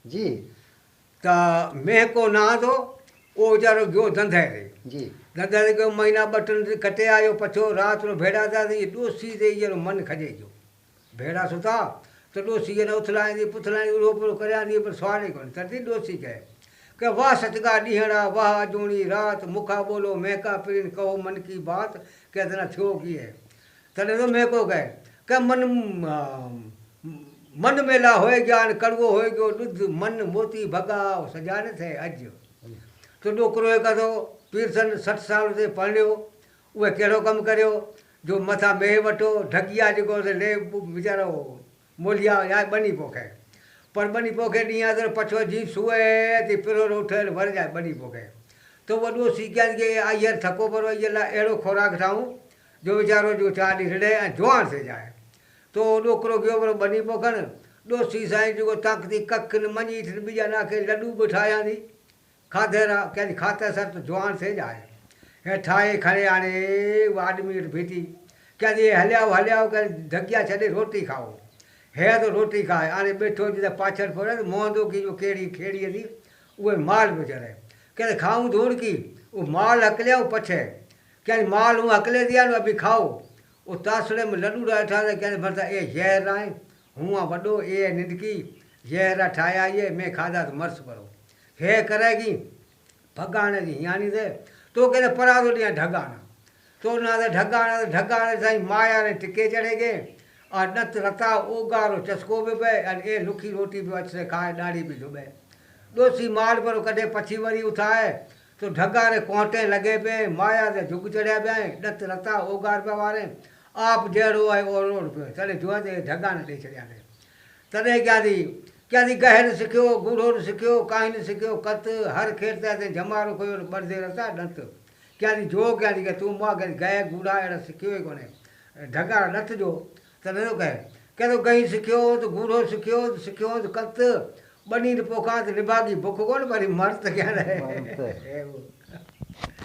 जी त महको ना थो उहो वीचारो गयो धंधे ते जी धंधे ते गयो महीना ॿ टिनि कटे आयो पछो राति जो भेड़ा था त इहे ॾोसी ते इहो मनु खजे पियो भेड़ा सुठा त ॾोसी खे न उथलाईंदी पुथलाईंदी उड़ो पियो कराईंदी पर सवारी कोन्हे तॾहिं ॾोसी कहे वाह सचगा ॾींहड़ा वाह अजूणी राति मुखा बोलो महका पिरीन कहो मन की बात कहते न थियो कीअं तॾहिं तो महको कहे मन मन मेला होए ज्ञान कड़वो होए गयो ॾुध मन मोती भॻा सजाने थे अॼु तो ॾोकरो हिकु थो पीरसन 60 साल ते पढ़ियो उहे कहिड़ो कमु करियो जो मथां मेह वठो ढगिया जेको ले वीचारो मोलिया या बनी पोखे पर बनी पोखे ॾींहं ते पछो जी सुए ते पिरो उठल वर जाए बनी पोखे तो वॾो सीकियनि खे हींअर थको पियो इहे लाइ अहिड़ो खोराक ठाहियूं जो वीचारो जो 4 ॾींहं रहे ऐं जुवान थी जाए तो ॾोकरो गयो पियो बनी पोखनि ॾोसी साईं जेको ताक़ती कखि मञी ॿिया नाखे लॾूं बि ठाहियां थी खाधे रहा क्या खाते सर तो जवान से जाए हे ठाए खड़े आने वो आदमी भीटी क्या ये हलियाओ कर ढगिया छॾे रोटी खाओ है तो रोटी खाए आने बैठो जिते पाछड़ पड़े तो मोहंदो की जो केड़ी खेड़ी थी उहे माल गुजरे कहते खाऊं धूड़ की वो माल हकलिया पछे क्या माल हूँ हकले दिया न अभी खाओ वो तासड़े में लड्डू ठाहे कहते भरता ए जहर आए हूँ वॾो ए निंदकी जहर ठाया ये मैं खाधा तो मर्स पड़ो हे करेगी भगाने जी यानी से तो कहते परा तो दिया ढगाना तो ना ढगाने साईं माया ने टिके चढ़े गए और नत रता ओगारो चस्को भी पे और ए लुखी रोटी भी अच्छे खाए दाढ़ी भी डुबे दोसी माल पर कदे पछी वरी उठाए तो ढगा ने कोंटे लगे पे माया से झुक चढ़िया पे नत रता ओगार पे वारे आप जड़ो है और रोड पे चले जुआ दे ढगा ने दे चढ़िया ने तदे क्या थी गहर सिखियो गुड़ोर सिखियो काहिन सिखियो कत हर खेरता थे जमारो कोई बरदे रहता दंत क्या थी जो क्या थी तू मां गए गुड़ा अड़ा सिखियो ही कोने ढगा नथ जो तने तो कहे तो गई सिखियो तो गुड़ो सिखियो तो कत बनी पोखा तो निभागी बुख कोन पर मर्द क्या रहे